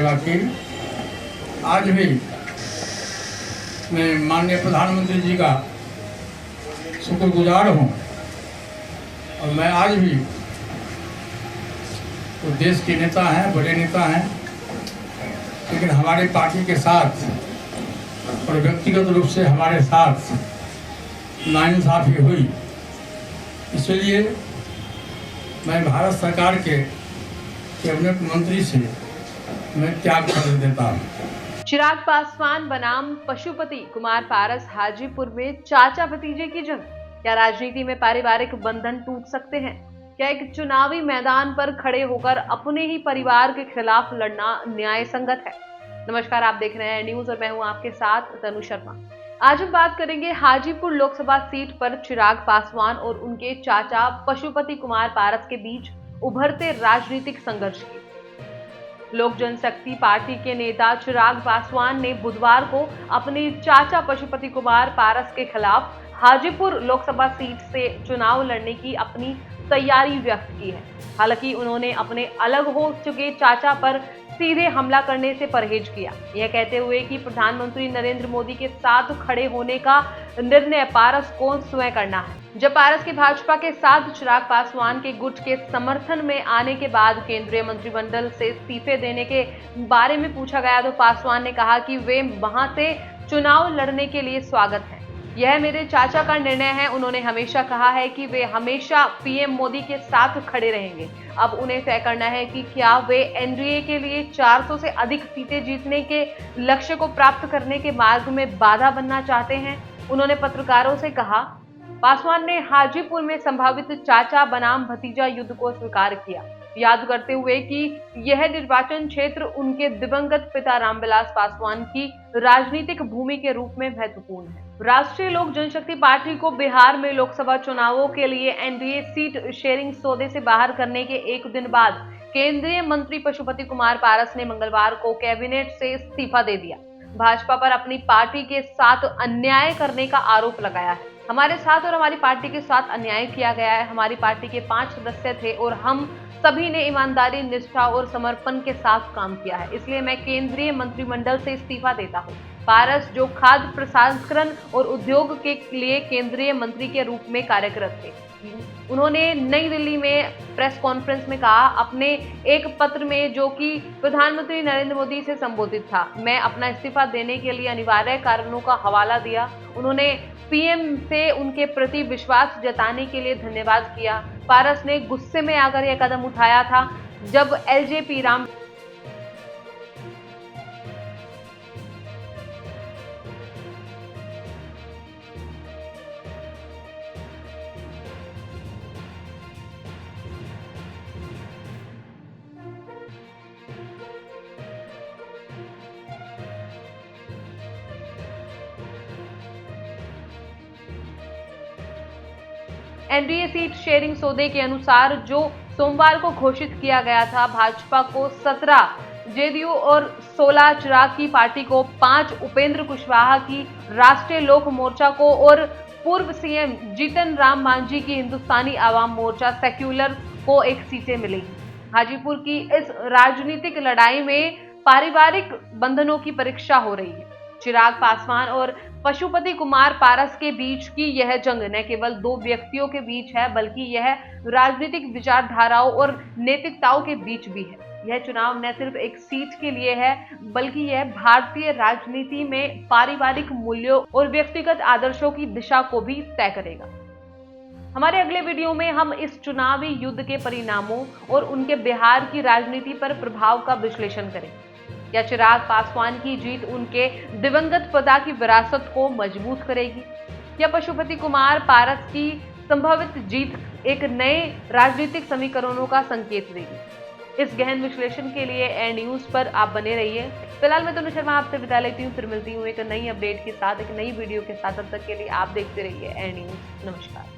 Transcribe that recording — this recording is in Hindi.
वकील। आज भी मैं माननीय प्रधानमंत्री जी का शुक्रगुजार हूँ और मैं आज भी तो देश के नेता हैं, बड़े नेता हैं, लेकिन हमारी पार्टी के साथ और व्यक्तिगत रूप से हमारे साथ नाइंसाफ़ी हुई। इसलिए मैं भारत सरकार के कैबिनेट मंत्री से मैं त्याग पत्र देता हूँ। चिराग पासवान बनाम पशुपति कुमार पारस हाजीपुर में चाचा भतीजे की जंग। क्या राजनीति में पारिवारिक बंधन टूट सकते हैं? क्या एक चुनावी मैदान पर खड़े होकर अपने ही परिवार के खिलाफ लड़ना न्याय संगत है? नमस्कार, आप देख रहे हैं न्यूज और मैं हूं आपके साथ तनु शर्मा। आज हम बात करेंगे हाजीपुर लोकसभा सीट पर चिराग पासवान और उनके चाचा पशुपति कुमार पारस के बीच उभरते राजनीतिक संघर्ष की। लोक जनशक्ति पार्टी के नेता चिराग पासवान ने बुधवार को अपने चाचा पशुपति कुमार पारस के खिलाफ हाजीपुर लोकसभा सीट से चुनाव लड़ने की अपनी तैयारी व्यक्त की है। हालांकि उन्होंने अपने अलग हो चुके चाचा पर सीधे हमला करने से परहेज किया, यह कहते हुए कि प्रधानमंत्री नरेंद्र मोदी के साथ खड़े होने का निर्णय पारस को स्वयं करना है। जब पारस के भाजपा के साथ चिराग पासवान के गुट के समर्थन में आने के बाद केंद्रीय मंत्रिमंडल से इस्तीफे देने के बारे में पूछा गया तो पासवान ने कहा कि वे वहां से चुनाव लड़ने के लिए स्वागत है। यह मेरे चाचा का निर्णय है। उन्होंने हमेशा कहा है कि वे हमेशा पीएम मोदी के साथ खड़े रहेंगे। अब उन्हें तय करना है कि क्या वे एनडीए के लिए 400 से अधिक सीटें जीतने के लक्ष्य को प्राप्त करने के मार्ग में बाधा बनना चाहते हैं। उन्होंने पत्रकारों से कहा। पासवान ने हाजीपुर में संभावित चाचा बनाम भतीजा युद्ध को स्वीकार किया, याद करते हुए कि यह निर्वाचन क्षेत्र उनके दिवंगत पिता रामविलास पासवान की राजनीतिक भूमि के रूप में महत्वपूर्ण है। राष्ट्रीय लोक जनशक्ति पार्टी को बिहार में लोकसभा चुनावों के लिए एनडीए सीट शेयरिंग सौदे से बाहर करने के एक दिन बाद केंद्रीय मंत्री पशुपति कुमार पारस ने मंगलवार को कैबिनेट से इस्तीफा दे दिया। भाजपा पर अपनी पार्टी के साथ अन्याय करने का आरोप लगाया है। हमारे साथ और हमारी पार्टी के साथ अन्याय किया गया है। हमारी पार्टी के 5 सदस्य थे और हम सभी ने ईमानदारी, निष्ठा और समर्पण के साथ काम किया है, इसलिए मैं केंद्रीय मंत्रिमंडल से इस्तीफा देता हूं। पारस, जो खाद्य प्रसंस्करण और उद्योग के लिए केंद्रीय मंत्री के रूप में कार्यरत थे, उन्होंने नई दिल्ली में प्रेस कॉन्फ्रेंस में कहा अपने एक पत्र में, जो कि प्रधानमंत्री नरेंद्र मोदी से संबोधित था। मैं अपना इस्तीफा देने के लिए अनिवार्य कारणों का हवाला दिया। उन्होंने पीएम से उनके प्रति विश्वास जताने के लिए धन्यवाद किया। पारस ने गुस्से में आकर यह कदम उठाया था जब LJP Ram NDA seat sharing सौदे के अनुसार, जो सोमवार को घोषित किया गया था, भाजपा को 17, जेडीयू और 16, चिराग की पार्टी को 5, उपेंद्र कुशवाहा की राष्ट्रीय लोक मोर्चा को और पूर्व सीएम जीतन राम मांझी की हिंदुस्तानी आवाम मोर्चा सेक्युलर को 1 सीटें मिलेगी। हाजीपुर की इस राजनीतिक लड़ाई में पारिवारिक बंधनों की परीक्षा हो रही है। चिराग पासवान और पशुपति कुमार पारस के बीच की यह जंग न केवल 2 व्यक्तियों के बीच है, बल्कि यह राजनीतिक विचारधाराओं और नैतिकताओं के बीच भी है। यह चुनाव न सिर्फ एक सीट के लिए है, बल्कि यह भारतीय राजनीति में पारिवारिक मूल्यों और व्यक्तिगत आदर्शों की दिशा को भी तय करेगा। हमारे अगले वीडियो में हम इस चुनावी युद्ध के परिणामों और उनके बिहार की राजनीति पर प्रभाव का विश्लेषण करेंगे। क्या चिराग पासवान की जीत उनके दिवंगत पिता की विरासत को मजबूत करेगी, या पशुपति कुमार पारस की संभावित जीत एक नए राजनीतिक समीकरणों का संकेत देगी? इस गहन विश्लेषण के लिए एयर न्यूज पर आप बने रहिए। फिलहाल मैं तनु शर्मा आपसे विदा लेती हूँ, फिर मिलती हूँ एक नई अपडेट के साथ, एक नई वीडियो के साथ। तब तक के लिए आप देखते रहिए एयर न्यूज। नमस्कार।